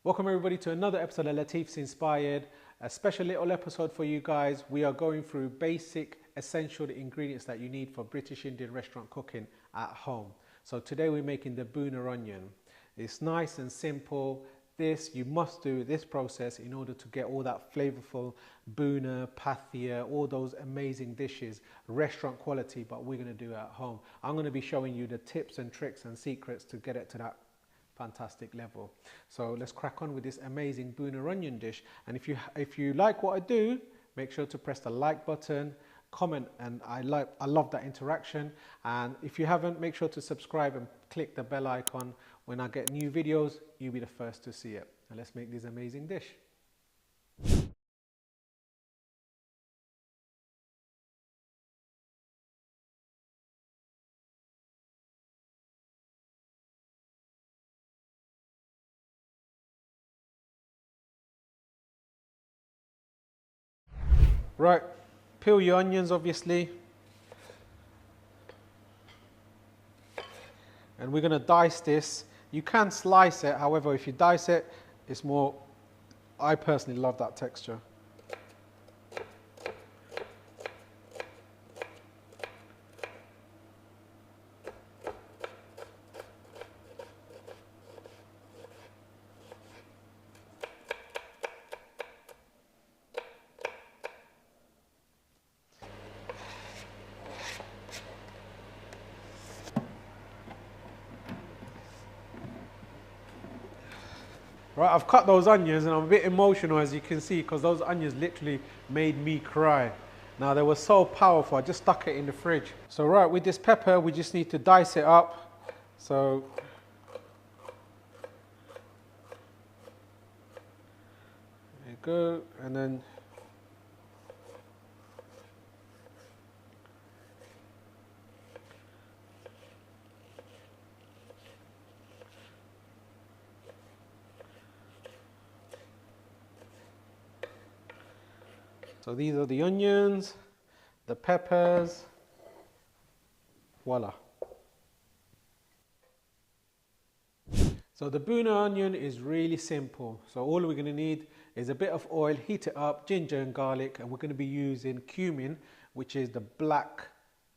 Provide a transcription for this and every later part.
Welcome everybody to another episode of Latifs Inspired, a special little episode for you guys. We are going through basic essential ingredients that you need for British Indian restaurant cooking at home. So today we're making the Bhuna onion. It's nice and simple. You must do this process in order to get all that flavorful Bhuna, pathia, all those amazing dishes, restaurant quality, but we're going to do it at home. I'm going to be showing you the tips and tricks and secrets to get it to that fantastic level. So let's crack on with this amazing Bhuna onion dish. And if you like what I do, make sure to press the like button, comment, and I love that interaction. And if you haven't, make sure to subscribe and click the bell icon. When I get new videos, you'll be the first to see it. And let's make this amazing dish. Right, peel your onions obviously. And we're going to dice this. You can slice it, however, if you dice it, it's more, I personally love that texture. Right, I've cut those onions and I'm a bit emotional, as you can see, because those onions literally made me cry. Now, they were so powerful, I just stuck it in the fridge. So right, with this pepper, we just need to dice it up. So there you go, and then so these are the onions, the peppers, voila. So the Bhuna onion is really simple. So all we're going to need is a bit of oil, heat it up, ginger and garlic, and we're going to be using cumin, which is the black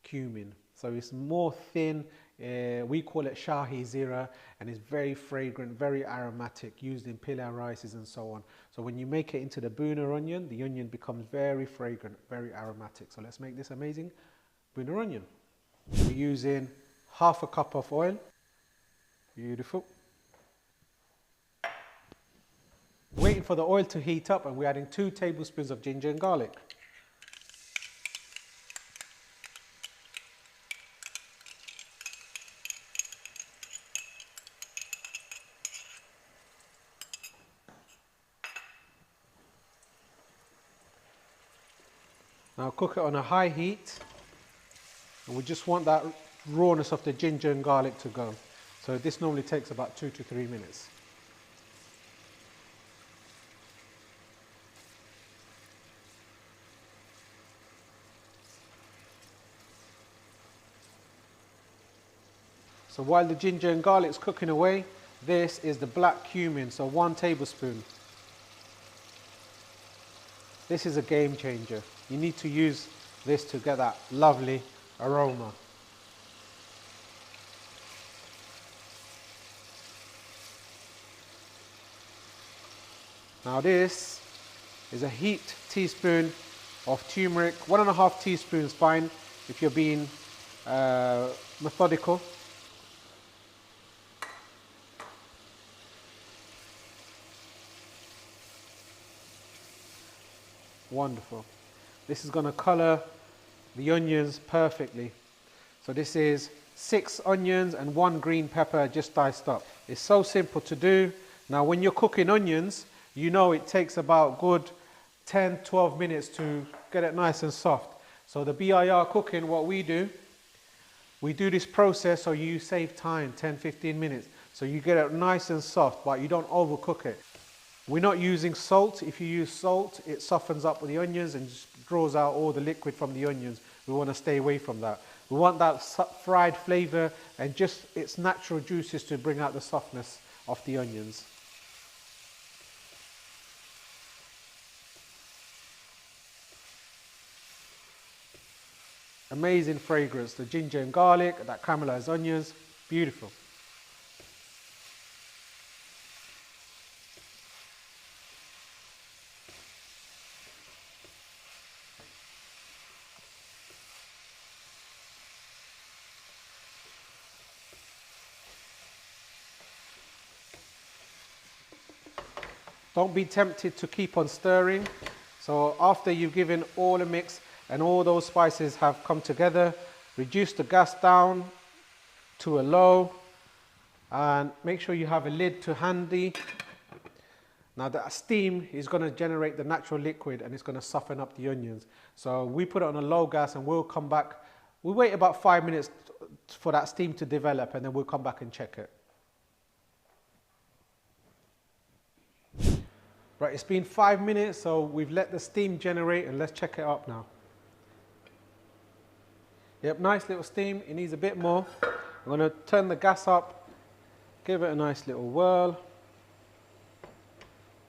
cumin. So it's more thin, we call it Shahi Zira, and it's very fragrant, very aromatic, used in pilau rices and so on. So when you make it into the Bhuna onion, the onion becomes very fragrant, very aromatic. So let's make this amazing Bhuna onion. We're using half a cup of oil. Beautiful. Waiting for the oil to heat up, and we're adding 2 tablespoons of ginger and garlic. Now cook it on a high heat, and we just want that rawness of the ginger and garlic to go. So this normally takes about 2 to 3 minutes. So while the ginger and garlic is cooking away, this is the black cumin, so 1 tablespoon. This is a game changer. You need to use this to get that lovely aroma. Now this is a heaped teaspoon of turmeric, 1.5 teaspoons fine if you're being methodical. Wonderful. This is going to color the onions perfectly. So this is 6 onions and 1 green pepper just diced up. It's so simple to do. Now when you're cooking onions, you know it takes about good 10-12 minutes to get it nice and soft. So the BIR cooking, what we do this process so you save time, 10-15 minutes. So you get it nice and soft, but you don't overcook it. We're not using salt. If you use salt, it softens up with the onions and just draws out all the liquid from the onions. We want to stay away from that. We want that fried flavor and just its natural juices to bring out the softness of the onions. Amazing fragrance, the ginger and garlic, that caramelized onions, beautiful. Don't be tempted to keep on stirring. So after you've given all a mix and all those spices have come together, reduce the gas down to a low and make sure you have a lid to handy. Now that steam is going to generate the natural liquid and it's going to soften up the onions. So we put it on a low gas and we'll come back. We wait about 5 minutes for that steam to develop and then we'll come back and check it. Right, it's been 5 minutes, so we've let the steam generate and let's check it up now. Yep, nice little steam. It needs a bit more. I'm going to turn the gas up, give it a nice little whirl.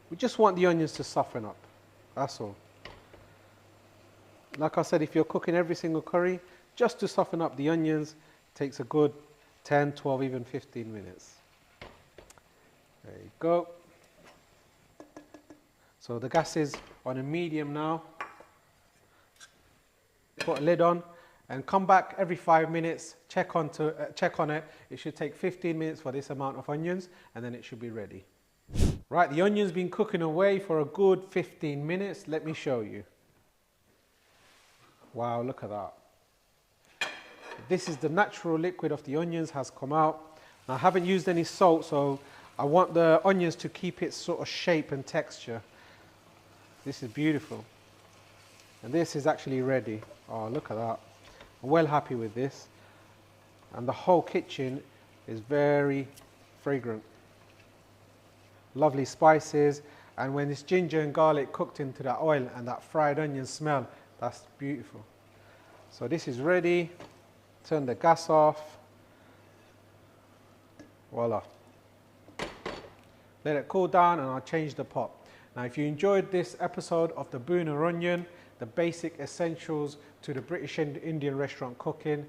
We just want the onions to soften up, that's all. Like I said, if you're cooking every single curry, just to soften up the onions, it takes a good 10, 12, even 15 minutes. There you go. So the gas is on a medium now. Put a lid on and come back every 5 minutes, check on it. It should take 15 minutes for this amount of onions and then it should be ready. Right, the onion's been cooking away for a good 15 minutes. Let me show you. Wow, look at that. This is the natural liquid of the onions has come out. Now, I haven't used any salt, so I want the onions to keep its sort of shape and texture. This is beautiful. And this is actually ready. Oh, look at that. I'm well happy with this. And the whole kitchen is very fragrant. Lovely spices. And when this ginger and garlic cooked into that oil and that fried onion smell, that's beautiful. So this is ready. Turn the gas off. Voila. Let it cool down and I'll change the pot. Now, if you enjoyed this episode of the Bhuna Onion, the basic essentials to the British and Indian restaurant cooking,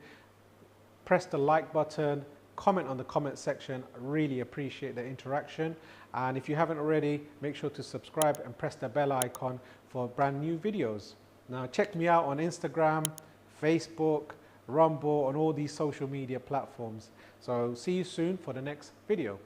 press the like button, comment on the comment section. I really appreciate the interaction. And if you haven't already, make sure to subscribe and press the bell icon for brand new videos. Now, check me out on Instagram, Facebook, Rumble, on all these social media platforms. So see you soon for the next video.